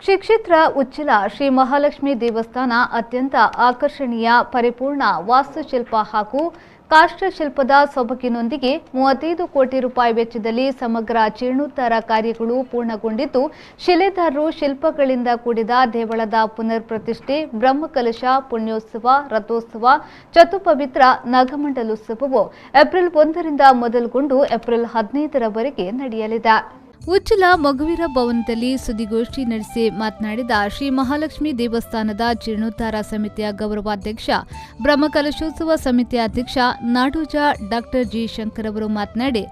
ಶ್ರೀಕ್ಷೇತ್ರ ಉಚ್ಚಿಲ ಶ್ರೀ ಮಹಾಲಕ್ಷ್ಮಿ ದೇವಸ್ಥಾನ ಅತ್ಯಂತ ಆಕರ್ಷಣೀಯ ಪರಿಪೂರ್ಣ ವಾಸ್ತುಶಿಲ್ಪ ಹಾಗೂ ಕಾಷ್ಠಶಿಲ್ಪದ ಸೊಬಗಿನೊಂದಿಗೆ 35 ಕೋಟಿ ರೂಪಾಯಿ ವೆಚ್ಚದಲ್ಲಿ ಸಮಗ್ರ ಜೀರ್ಣೋದ್ಧಾರ ಕಾರ್ಯಗಳು ಪೂರ್ಣಗೊಂಡಿದ್ದು, ಶಿಲೆದಾರರು ಶಿಲ್ಪಗಳಿಂದ ಕೂಡಿದ ದೇವಳದ ಪುನರ್ ಪ್ರತಿಷ್ಠೆ, ಬ್ರಹ್ಮಕಲಶ, ಪುಣ್ಯೋತ್ಸವ, ರಥೋತ್ಸವ, ಚತುಪವಿತ್ರ ನಾಗಮಂಡಲೋತ್ಸವವು ಏಪ್ರಿಲ್ 1 ರಿಂದ ಮೊದಲುಗೊಂಡು ಏಪ್ರಿಲ್ 15ರವರೆಗೆ ನಡೆಯಲಿದೆ. ಉಚ್ಚಿಲ ಮಗುವೀರ ಭವನದಲ್ಲಿ ಸುದ್ದಿಗೋಷ್ಠಿ ನಡೆಸಿ ಮಾತನಾಡಿದ ಶ್ರೀ ಮಹಾಲಕ್ಷ್ಮಿ ದೇವಸ್ಥಾನದ ಜೀರ್ಣೋದ್ಧಾರ ಸಮಿತಿಯ ಗೌರವಾಧ್ಯಕ್ಷ, ಬ್ರಹ್ಮಕಲಶೋತ್ಸವ ಸಮಿತಿಯ ಅಧ್ಯಕ್ಷ ನಾಡೋಜ ಡಾಕ್ಟರ್ ಜಿ ಶಂಕರ್ ಅವರು ಮಾತನಾಡಿ,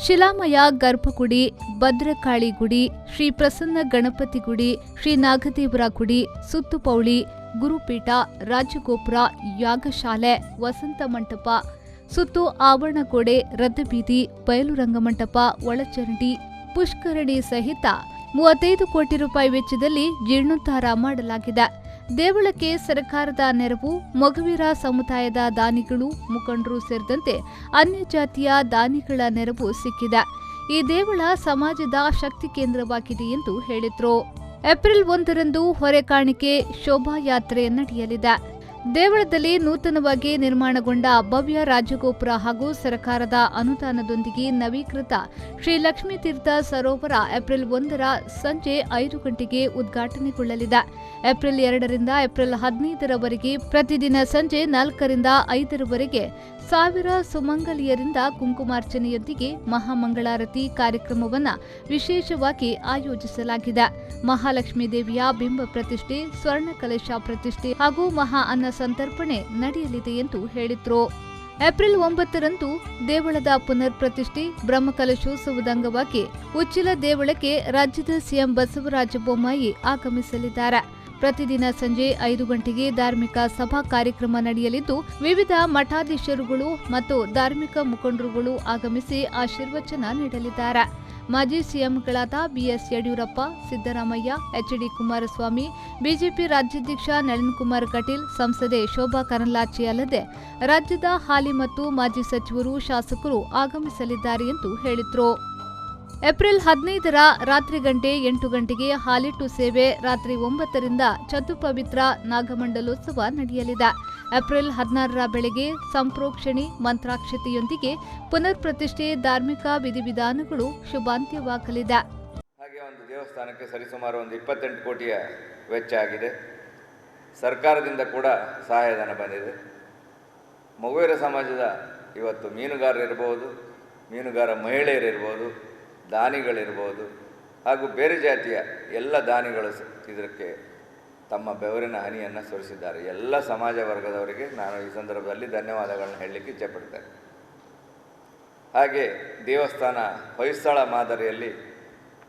ಶಿಲಾಮಯ ಗರ್ಭಗುಡಿ, ಭದ್ರಕಾಳಿ ಗುಡಿ, ಶ್ರೀ ಪ್ರಸನ್ನ ಗಣಪತಿ ಗುಡಿ, ಶ್ರೀ ನಾಗದೇವರ ಗುಡಿ, ಸುತ್ತುಪೌಳಿ, ಗುರುಪೀಠ, ರಾಜಗೋಪುರ, ಯಾಗಶಾಲೆ, ವಸಂತ ಮಂಟಪ, ಸುತ್ತು ಆವರಣಗೋಡೆ, ರಥಬೀದಿ, ಬಯಲು ರಂಗಮಂಟಪ, ಒಳಚರಂಡಿ, ಪುಷ್ಕರಣಿ ಸಹಿತ 35 ಕೋಟಿ ರೂಪಾಯಿ ವೆಚ್ಚದಲ್ಲಿ ಜೀರ್ಣೋದ್ಧಾರ ಮಾಡಲಾಗಿದೆ. ದೇವಳಕ್ಕೆ ಸರ್ಕಾರದ ನೆರವು, ಮೊಗವೀರ ಸಮುದಾಯದ ದಾನಿಗಳು, ಮುಖಂಡರು ಸೇರಿದಂತೆ ಅನ್ಯ ಜಾತಿಯ ದಾನಿಗಳ ನೆರವು ಸಿಕ್ಕಿದೆ. ಈ ದೇವಳ ಸಮಾಜದ ಶಕ್ತಿ ಕೇಂದ್ರವಾಗಿದೆ ಎಂದು ಹೇಳಿದರು. ಏಪ್ರಿಲ್ 1ರಂದು ಹೊರೆಕಾಣಿಕೆ ಶೋಭಾಯಾತ್ರೆ ನಡೆಯಲಿದೆ. ದೇವಳದಲ್ಲಿ ನೂತನವಾಗಿ ನಿರ್ಮಾಣಗೊಂಡ ಭವ್ಯ ರಾಜಗೋಪುರ ಹಾಗೂ ಸರ್ಕಾರದ ಅನುದಾನದೊಂದಿಗೆ ನವೀಕೃತ ಶ್ರೀ ಲಕ್ಷ್ಮೀ ತೀರ್ಥ ಸರೋವರ ಏಪ್ರಿಲ್ 1ರ ಸಂಜೆ 5 ಗಂಟೆಗೆ ಉದ್ಘಾಟನೆಗೊಳ್ಳಲಿದೆ. ಏಪ್ರಿಲ್ 2ರಿಂದ ಏಪ್ರಿಲ್ 15ರವರೆಗೆ ಪ್ರತಿದಿನ ಸಂಜೆ 4ರಿಂದ 5ರವರೆಗೆ 1000 ಸುಮಂಗಲಿಯರಿಂದ ಕುಂಕುಮಾರ್ಚನೆಯೊಂದಿಗೆ ಮಹಾಮಂಗಳಾರತಿ ಕಾರ್ಯಕ್ರಮವನ್ನು ವಿಶೇಷವಾಗಿ ಆಯೋಜಿಸಲಾಗಿದೆ. ಮಹಾಲಕ್ಷ್ಮೀ ದೇವಿಯ ಬಿಂಬ ಪ್ರತಿಷ್ಠೆ, ಸ್ವರ್ಣ ಕಲಶ ಪ್ರತಿಷ್ಠೆ ಹಾಗೂ ಮಹಾ ಅನ್ನ ಸಂತರ್ಪಣೆ ನಡೆಯಲಿದೆ ಎಂದು ಹೇಳಿದರು. ಏಪ್ರಿಲ್ 9ರಂದು ದೇವಳದ ಪುನರ್ ಪ್ರತಿಷ್ಠೆ, ಬ್ರಹ್ಮಕಲಶೋತ್ಸವದ ಅಂಗವಾಗಿ ಉಚ್ಚಿಲ ದೇವಳಕ್ಕೆ ರಾಜ್ಯದ ಸಿಎಂ ಬಸವರಾಜ ಬೊಮ್ಮಾಯಿ ಆಗಮಿಸಲಿದ್ದಾರೆ. ಪ್ರತಿದಿನ ಸಂಜೆ 5 ಗಂಟೆಗೆ ಧಾರ್ಮಿಕ ಸಭಾ ಕಾರ್ಯಕ್ರಮ ನಡೆಯಲಿದ್ದು, ವಿವಿಧ ಮಠಾಧೀಶರುಗಳು ಮತ್ತು ಧಾರ್ಮಿಕ ಮುಖಂಡರುಗಳು ಆಗಮಿಸಿ ಆಶೀರ್ವಚನ ನೀಡಲಿದ್ದಾರೆ. ಮಾಜಿ ಸಿಎಂಗಳಾದ BS Yediyurappa, Siddaramaiah, HD Kumaraswamy, BJP ರಾಜ್ಯಾಧ್ಯಕ್ಷ ನಳಿನ್ ಕುಮಾರ್ ಕಟೀಲ್, ಸಂಸದೆ ಶೋಭಾ ಕರಂದ್ಲಾಜೆ ಅಲ್ಲದೆ ರಾಜ್ಯದ ಹಾಲಿ ಮತ್ತು ಮಾಜಿ ಸಚಿವರು, ಶಾಸಕರು ಆಗಮಿಸಲಿದ್ದಾರೆ ಎಂದು ಹೇಳಿದರು. ಏಪ್ರಿಲ್ 15ರ ರಾತ್ರಿ 8 ಗಂಟೆಗೆ ಹಾಲಿಟ್ಟು ಸೇವೆ, ರಾತ್ರಿ 9ರಿಂದ ಚತುಪವಿತ್ರ ನಾಗಮಂಡಲೋತ್ಸವ ನಡೆಯಲಿದೆ. ಏಪ್ರಿಲ್ 16ರ ಬೆಳಗ್ಗೆ ಸಂಪ್ರೋಕ್ಷಣಿ ಮಂತ್ರಾಕ್ಷತೆಯೊಂದಿಗೆ ಪುನರ್ ಪ್ರತಿಷ್ಠೆ, ಧಾರ್ಮಿಕ ವಿಧಿವಿಧಾನಗಳು ಶುಭಾಂತ್ಯವಾಗಲಿದೆ. ಹಾಗೆ ಒಂದು ದೇವಸ್ಥಾನಕ್ಕೆ ಸರಿಸುಮಾರು 28 ಕೋಟಿಯ ವೆಚ್ಚ ಆಗಿದೆ. ಸರ್ಕಾರದಿಂದ ಕೂಡ ಸಹಾಯಧನ ಬಂದಿದೆ. ಮೊಗವೀರ ಸಮಾಜದ ಇವತ್ತು ಮೀನುಗಾರರಿರ್ಬೋದು, ಮೀನುಗಾರ ಮಹಿಳೆಯರಿರ್ಬೋದು, ದಾನಿಗಳಿರ್ಬೋದು ಹಾಗೂ ಬೇರೆ ಜಾತಿಯ ಎಲ್ಲ ದಾನಿಗಳು ಇದಕ್ಕೆ ತಮ್ಮ ಬೆವರಿನ ಹನಿಯನ್ನು ಸುರಿಸಿದ್ದಾರೆ. ಎಲ್ಲ ಸಮಾಜ ವರ್ಗದವರಿಗೆ ನಾನು ಈ ಸಂದರ್ಭದಲ್ಲಿ ಧನ್ಯವಾದಗಳನ್ನು ಹೇಳಲಿಕ್ಕೆ ಇಚ್ಛೆಪಡ್ತೇನೆ. ಹಾಗೆ ದೇವಸ್ಥಾನ ಹೊಯ್ಸಳ ಮಾದರಿಯಲ್ಲಿ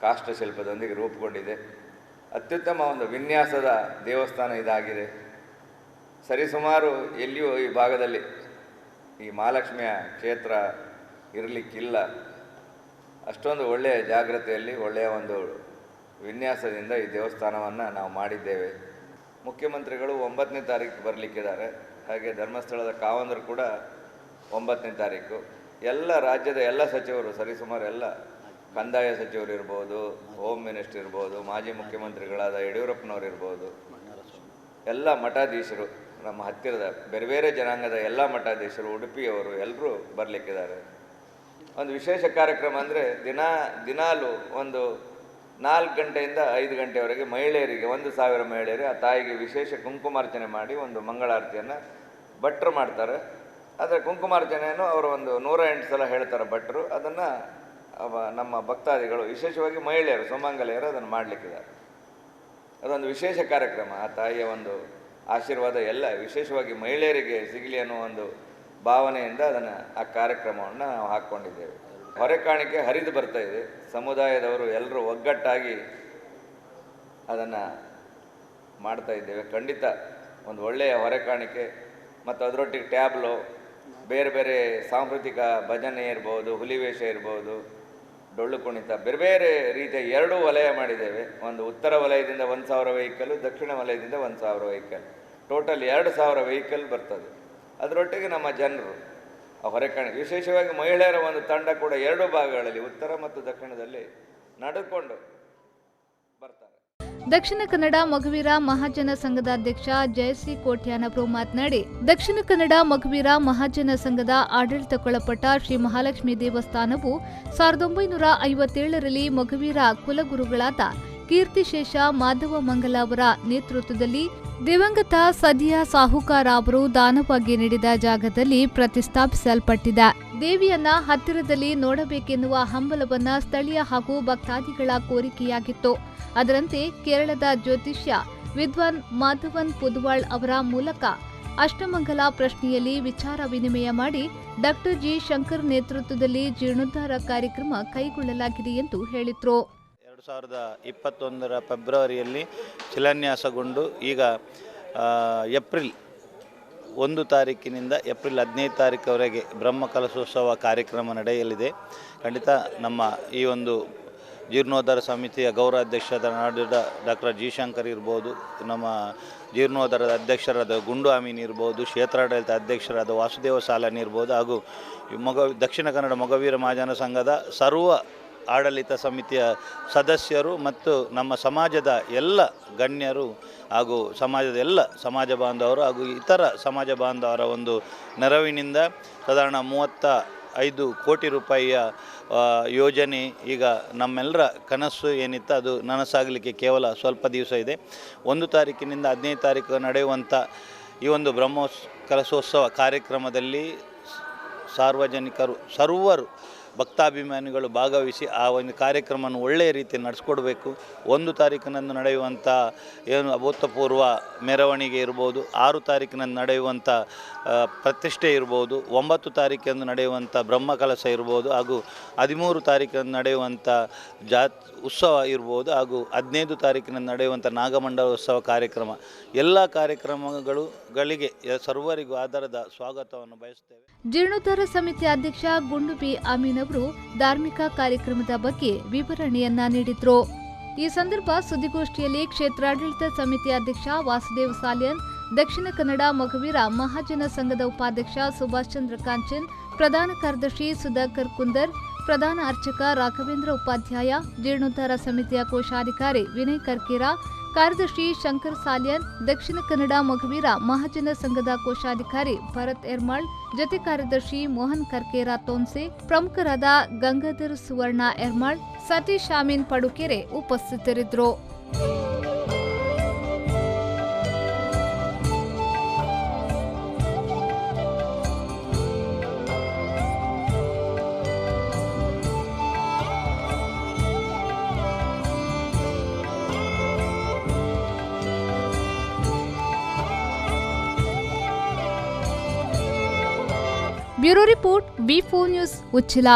ಕಾಷ್ಠಶಿಲ್ಪದೊಂದಿಗೆ ರೂಪುಗೊಂಡಿದೆ. ಅತ್ಯುತ್ತಮ ಒಂದು ವಿನ್ಯಾಸದ ದೇವಸ್ಥಾನ ಇದಾಗಿದೆ. ಸರಿಸುಮಾರು ಎಲ್ಲಿಯೂ ಈ ಭಾಗದಲ್ಲಿ ಈ ಮಹಾಲಕ್ಷ್ಮಿಯ ಕ್ಷೇತ್ರ ಇರಲಿಕ್ಕಿಲ್ಲ. ಅಷ್ಟೊಂದು ಒಳ್ಳೆಯ ಜಾಗ್ರತೆಯಲ್ಲಿ ಒಳ್ಳೆಯ ಒಂದು ವಿನ್ಯಾಸದಿಂದ ಈ ದೇವಸ್ಥಾನವನ್ನು ನಾವು ಮಾಡಿದ್ದೇವೆ. ಮುಖ್ಯಮಂತ್ರಿಗಳು 9ನೇ ತಾರೀಕು ಬರಲಿಕ್ಕಿದ್ದಾರೆ. ಹಾಗೆ ಧರ್ಮಸ್ಥಳದ ಕಾವಂದರು ಕೂಡ 9ನೇ ತಾರೀಕು. ಎಲ್ಲ ರಾಜ್ಯದ ಎಲ್ಲ ಸಚಿವರು, ಸರಿಸುಮಾರು ಎಲ್ಲ ಕಂದಾಯ ಸಚಿವರು ಇರ್ಬೋದು, ಹೋಮ್ ಮಿನಿಸ್ಟರ್ ಇರ್ಬೋದು, ಮಾಜಿ ಮುಖ್ಯಮಂತ್ರಿಗಳಾದ ಯಡಿಯೂರಪ್ಪನವರು ಇರ್ಬೋದು, ಎಲ್ಲ ಮಠಾಧೀಶರು, ನಮ್ಮ ಹತ್ತಿರದ ಬೇರೆ ಬೇರೆ ಜನಾಂಗದ ಎಲ್ಲ ಮಠಾಧೀಶರು, ಉಡುಪಿಯವರು ಎಲ್ಲರೂ ಬರಲಿಕ್ಕಿದ್ದಾರೆ. ಒಂದು ವಿಶೇಷ ಕಾರ್ಯಕ್ರಮ ಅಂದರೆ ದಿನಾಲು ಒಂದು 4 ಗಂಟೆಯಿಂದ 5 ಗಂಟೆವರೆಗೆ ಮಹಿಳೆಯರಿಗೆ 1000 ಮಹಿಳೆಯರು ಆ ತಾಯಿಗೆ ವಿಶೇಷ ಕುಂಕುಮಾರ್ಚನೆ ಮಾಡಿ ಒಂದು ಮಂಗಳಾರತಿಯನ್ನು ಭಟ್ರು ಮಾಡ್ತಾರೆ. ಆದರೆ ಕುಂಕುಮಾರ್ಚನೆಯನ್ನು ಅವರು ಒಂದು 108 ಸಲ ಹೇಳ್ತಾರೆ ಭಟ್ರು. ಅದನ್ನು ನಮ್ಮ ಭಕ್ತಾದಿಗಳು, ವಿಶೇಷವಾಗಿ ಮಹಿಳೆಯರು, ಸುಮಂಗಲಿಯರು ಅದನ್ನು ಮಾಡಲಿಕ್ಕಿದ್ದಾರೆ. ಅದೊಂದು ವಿಶೇಷ ಕಾರ್ಯಕ್ರಮ. ಆ ತಾಯಿಯ ಒಂದು ಆಶೀರ್ವಾದ ಎಲ್ಲ ವಿಶೇಷವಾಗಿ ಮಹಿಳೆಯರಿಗೆ ಸಿಗಲಿ ಅನ್ನೋ ಒಂದು ಭಾವನೆಯಿಂದ ಆ ಕಾರ್ಯಕ್ರಮವನ್ನು ನಾವು ಹಾಕ್ಕೊಂಡಿದ್ದೇವೆ. ಹೊರೆಕಾಣಿಕೆ ಹರಿದು ಬರ್ತಾ ಇದೆ. ಸಮುದಾಯದವರು ಎಲ್ಲರೂ ಒಗ್ಗಟ್ಟಾಗಿ ಅದನ್ನು ಮಾಡ್ತಾ ಇದ್ದೇವೆ. ಖಂಡಿತ ಒಂದು ಒಳ್ಳೆಯ ಹೊರೆಕಾಣಿಕೆ ಮತ್ತು ಅದರೊಟ್ಟಿಗೆ ಟ್ಯಾಬ್ಲೋ, ಬೇರೆ ಬೇರೆ ಸಾಂಸ್ಕೃತಿಕ ಭಜನೆ ಇರ್ಬೋದು, ಹುಲಿವೇಷ ಇರ್ಬೋದು, ಡೊಳ್ಳು ಕುಣಿತ, ಬೇರೆ ಬೇರೆ ರೀತಿಯ 2 ವಲಯ ಮಾಡಿದ್ದೇವೆ. ಒಂದು ಉತ್ತರ ವಲಯದಿಂದ 1000 ವೆಹಿಕಲ್, ದಕ್ಷಿಣ ವಲಯದಿಂದ 1000 ವೆಹಿಕಲ್, ಟೋಟಲ್ 2000 ವೆಹಿಕಲ್ ಬರ್ತದೆ. ಅದರೊಟ್ಟಿಗೆ ನಮ್ಮ ಜನರು ಹೊರೆಕಾಣಿಕೆ, ವಿಶೇಷವಾಗಿ ಮಹಿಳೆಯರ ಒಂದು ತಂಡ ಕೂಡ 2 ಭಾಗಗಳಲ್ಲಿ, ಉತ್ತರ ಮತ್ತು ದಕ್ಷಿಣದಲ್ಲಿ ನಡೆದುಕೊಂಡು ಬರ್ತಾರೆ. ದಕ್ಷಿಣ ಕನ್ನಡ ಮೊಗವೀರ ಮಹಾಜನ ಸಂಘದ ಅಧ್ಯಕ್ಷ ಜಯಸಿ ಕೋಟ್ಯಾನವರು ಮಾತನಾಡಿ, ದಕ್ಷಿಣ ಕನ್ನಡ ಮೊಗವೀರ ಮಹಾಜನ ಸಂಘದ ಆಡಳಿತಕ್ಕೊಳಪಟ್ಟ ಶ್ರೀ ಮಹಾಲಕ್ಷ್ಮಿ ದೇವಸ್ಥಾನವು 1957ರಲ್ಲಿ ಮೊಗವೀರ ಕುಲಗುರುಗಳಾದ ಕೀರ್ತಿಶೇಷ ಮಾಧವ ಮಂಗಲ ಅವರ ನೇತೃತ್ವದಲ್ಲಿ ದಿವಂಗತ ಸದಿಯ ಸಾಹುಕಾರ ಅವರು ದಾನವಾಗಿ ನೀಡಿದ ಜಾಗದಲ್ಲಿ ಪ್ರತಿಷ್ಠಾಪಿಸಲ್ಪಟ್ಟಿದೆ. ದೇವಿಯನ್ನ ಹತ್ತಿರದಲ್ಲಿ ನೋಡಬೇಕೆನ್ನುವ ಹಂಬಲವನ್ನ ಸ್ಥಳೀಯ ಹಾಗೂ ಭಕ್ತಾದಿಗಳ ಕೋರಿಕೆಯಾಗಿತ್ತು. ಅದರಂತೆ ಕೇರಳದ ಜ್ಯೋತಿಷ್ಯ ವಿದ್ವಾನ್ ಮಾಧವನ್ ಪುದುವಾಳ್ ಅವರ ಮೂಲಕ ಅಷ್ಟಮಂಗಲ ಪ್ರಶ್ನೆಯಲ್ಲಿ ವಿಚಾರ ವಿನಿಮಯ ಮಾಡಿ ಡಾಕ್ಟರ್ ಜಿ ಶಂಕರ್ ನೇತೃತ್ವದಲ್ಲಿ ಜೀರ್ಣೋದ್ಧಾರ ಕಾರ್ಯಕ್ರಮ ಕೈಗೊಳ್ಳಲಾಗಿದೆ ಎಂದು ಹೇಳಿದರು. 2021 ಫೆಬ್ರವರಿಯಲ್ಲಿ ಶಿಲಾನ್ಯಾಸಗೊಂಡು ಈಗ ಏಪ್ರಿಲ್ 1 ತಾರೀಕಿನಿಂದ ಏಪ್ರಿಲ್ 15 ತಾರೀಕುವರೆಗೆ ಬ್ರಹ್ಮಕಲಶೋತ್ಸವ ಕಾರ್ಯಕ್ರಮ ನಡೆಯಲಿದೆ. ಖಂಡಿತ ನಮ್ಮ ಈ ಒಂದು ಜೀರ್ಣೋದ್ಧಾರ ಸಮಿತಿಯ ಗೌರವಾಧ್ಯಕ್ಷರಾದ ನಾಡಿದ ಡಾಕ್ಟರ್ ಜಿ ಶಂಕರ್ ಇರ್ಬೋದು, ನಮ್ಮ ಜೀರ್ಣೋದ್ಧಾರದ ಅಧ್ಯಕ್ಷರಾದ ಗುಂಡು ಅಮೀನ್ ಇರ್ಬೋದು, ಕ್ಷೇತ್ರಾಡಳಿತ ಅಧ್ಯಕ್ಷರಾದ ವಾಸುದೇವ ಸಾಲನ್ ಇರ್ಬೋದು, ಹಾಗೂ ದಕ್ಷಿಣ ಕನ್ನಡ ಮೊಗವೀರ ಮಹಾಜನ ಸಂಘದ ಸರ್ವ ಆಡಳಿತ ಸಮಿತಿಯ ಸದಸ್ಯರು ಮತ್ತು ನಮ್ಮ ಸಮಾಜದ ಎಲ್ಲ ಗಣ್ಯರು ಹಾಗೂ ಸಮಾಜದ ಎಲ್ಲ ಸಮಾಜ ಬಾಂಧವರು ಹಾಗೂ ಇತರ ಸಮಾಜ ಬಾಂಧವರ ಒಂದು ನೆರವಿನಿಂದ ಸಾಧಾರಣ 35 ಕೋಟಿ ರೂಪಾಯಿಯ ಯೋಜನೆ ಈಗ ನಮ್ಮೆಲ್ಲರ ಕನಸು ಏನಿತ್ತು ಅದು ನನಸಾಗಲಿಕ್ಕೆ ಕೇವಲ ಸ್ವಲ್ಪ ದಿವಸ ಇದೆ. 1 ತಾರೀಕಿನಿಂದ 15 ತಾರೀಕು ನಡೆಯುವಂಥ ಈ ಒಂದು ಬ್ರಹ್ಮಕಲಶೋತ್ಸವ ಕಾರ್ಯಕ್ರಮದಲ್ಲಿ ಸಾರ್ವಜನಿಕರು ಸರ್ವರು ಭಕ್ತಾಭಿಮಾನಿಗಳು ಭಾಗವಹಿಸಿ ಆ ಒಂದು ಕಾರ್ಯಕ್ರಮವನ್ನು ಒಳ್ಳೆಯ ರೀತಿಯಲ್ಲಿ ನಡೆಸ್ಕೊಡ್ಬೇಕು. 1 ತಾರೀಕಿನಂದು ನಡೆಯುವಂಥ ಏನು ಅಭೂತಪೂರ್ವ ಮೆರವಣಿಗೆ ಇರ್ಬೋದು, 6 ತಾರೀಕಿನಂದು ನಡೆಯುವಂಥ ಪ್ರತಿಷ್ಠೆ ಇರ್ಬೋದು, 9 ತಾರೀಕಿನಂದು ನಡೆಯುವಂಥ ಬ್ರಹ್ಮಕಲಶ ಇರ್ಬೋದು, ಹಾಗೂ 13 ತಾರೀಕಿನಂದು ನಡೆಯುವಂಥ ಉತ್ಸವ ಇರ್ಬೋದು, ಹಾಗೂ 15 ತಾರೀಕಿನಂದು ನಡೆಯುವಂಥ ನಾಗಮಂಡಲ ಉತ್ಸವ ಕಾರ್ಯಕ್ರಮ, ಎಲ್ಲ ಕಾರ್ಯಕ್ರಮಗಳಿಗೆ ಸರ್ವರಿಗೂ ಆಧಾರದ ಸ್ವಾಗತವನ್ನು ಬಯಸುತ್ತೇವೆ. ಜೀರ್ಣೋದ್ಧಾರ ಸಮಿತಿ ಅಧ್ಯಕ್ಷ ಗುಂಡು ಬಿ ಅಮೀನ್ ಅವರು ಧಾರ್ಮಿಕ ಕಾರ್ಯಕ್ರಮದ ಬಗ್ಗೆ ವಿವರಣೆಯನ್ನ ನೀಡಿದ್ರು. ಈ ಸಂದರ್ಭ ಸುದ್ದಿಗೋಷ್ಠಿಯಲ್ಲಿ ಕ್ಷೇತ್ರಾಡಳಿತ ಸಮಿತಿ ಅಧ್ಯಕ್ಷ ವಾಸುದೇವ್ ಸಾಲ್ಯನ್, ದಕ್ಷಿಣ ಕನ್ನಡ ಮೊಗವೀರ ಮಹಾಜನ ಸಂಘದ ಉಪಾಧ್ಯಕ್ಷ ಸುಭಾಷ್ ಚಂದ್ರ ಕಾಂಚನ್, ಪ್ರಧಾನ ಕಾರ್ಯದರ್ಶಿ ಸುಧಾಕರ್ ಕುಂದರ್, ಪ್ರಧಾನ ಅರ್ಚಕ ರಾಘವೇಂದ್ರ ಉಪಾಧ್ಯಾಯ, ಜೀರ್ಣೋದ್ಧಾರ ಸಮಿತಿಯ ಕೋಶಾಧಿಕಾರಿ ವಿನಯ್ ಕರ್ಕೇರ, ಕಾರ್ಯದರ್ಶಿ ಶಂಕರ್ ಸಾಲ್ಯನ್, ದಕ್ಷಿಣ ಕನ್ನಡ ಮೊಗವೀರ ಮಹಾಜನ ಸಂಘದ ಕೋಶಾಧಿಕಾರಿ ಭರತ್ ಎರ್ಮಾಳ್, ಜೊತೆ ಕಾರ್ಯದರ್ಶಿ ಮೋಹನ್ ಕರ್ಕೇರ ತೋನ್ಸೆ, ಪ್ರಮುಖರಾದ ಗಂಗಾಧರ್ ಸುವರ್ಣ ಎರ್ಮಾಳ್, ಸತೀಶ್ ಶಾಮೀನ್ ಪಡುಕೆರೆ ಉಪಸ್ಥಿತರಿದ್ದರು. ಬ್ಯೂರೋ ರಿಪೋರ್ಟ್, ವಿ4 ನ್ಯೂಸ್, ಉಚ್ಚಿಲ.